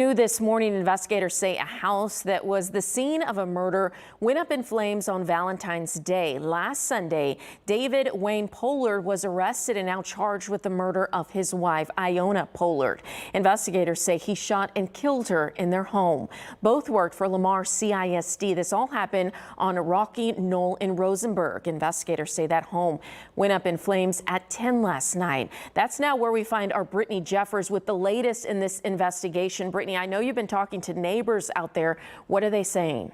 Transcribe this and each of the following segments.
New this morning, investigators say a house that was the scene of a murder went up in flames on Valentine's Day. Last Sunday, David Wayne Pollard was arrested and now charged with the murder of his wife, Iona Pollard. Investigators say he shot and killed her in their home. Both worked for Lamar CISD. This all happened on Rocky Knoll in Rosenberg. Investigators say that home went up in flames at 10 last night. That's now where we find our Brittany Jeffers with the latest in this investigation. Brittany, I know you've been talking to neighbors out there. What are they saying?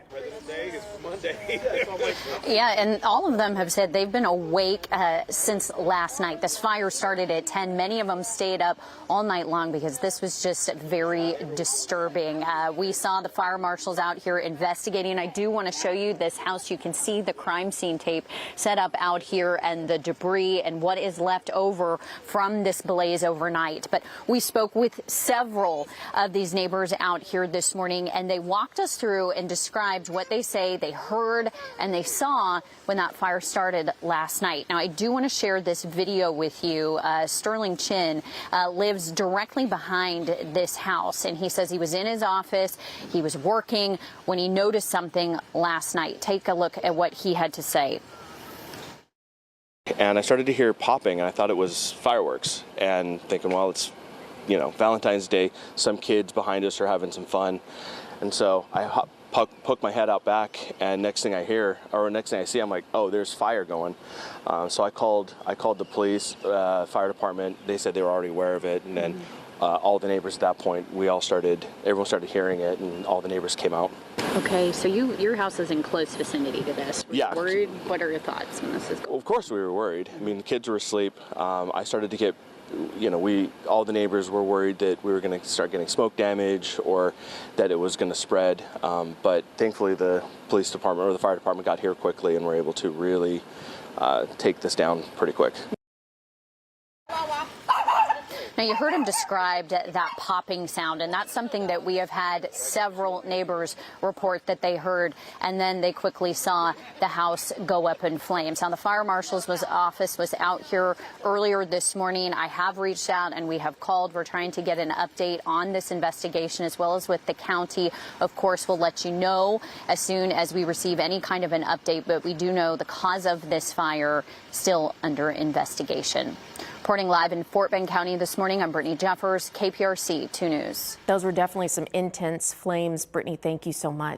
Yeah, and all of them have said they've been awake since last night. This fire started at 10. Many of them stayed up all night long because this was just very disturbing. We saw the fire marshals out here investigating. I do want to show you this house. You can see the crime scene tape set up out here and the debris and what is left over from this blaze overnight. But we spoke with several of these neighbors out here this morning, and they walked us through and described what they say they heard and they saw when that fire started last night. Now, I do want to share this video with you. Sterling Chin lives directly behind this house, and he says he was in his office, he was working when he noticed something last night. Take a look at what he had to say. And I started to hear popping, and I thought it was fireworks, and thinking, well, it's, you know, Valentine's Day, some kids behind us are having some fun. And so I poke my head out back, and next thing I hear, or next thing I see, I'm like, oh, there's fire going. So I called the police, fire department. They said they were already aware of it, and then all the neighbors at that point, everyone started hearing it, and all the neighbors came out. Okay, so your house is in close vicinity to this. Were Yeah. you worried? What are your thoughts when this is going on? Of course we were worried. I mean, the kids were asleep. I started to get, you know, all the neighbors were worried that we were going to start getting smoke damage or that it was going to spread. But thankfully the police department or the fire department got here quickly and were able to really take this down pretty quick. Now, you heard him describe that popping sound, and that's something that we have had several neighbors report that they heard, and then they quickly saw the house go up in flames. Now, the fire marshal's office was out here earlier this morning. I have reached out and we have called. We're trying to get an update on this investigation as well as with the county. Of course, we'll let you know as soon as we receive any kind of an update, but we do know the cause of this fire still under investigation. Reporting live in Fort Bend County this morning, I'm Brittany Jeffers, KPRC 2 News. Those were definitely some intense flames. Brittany, thank you so much.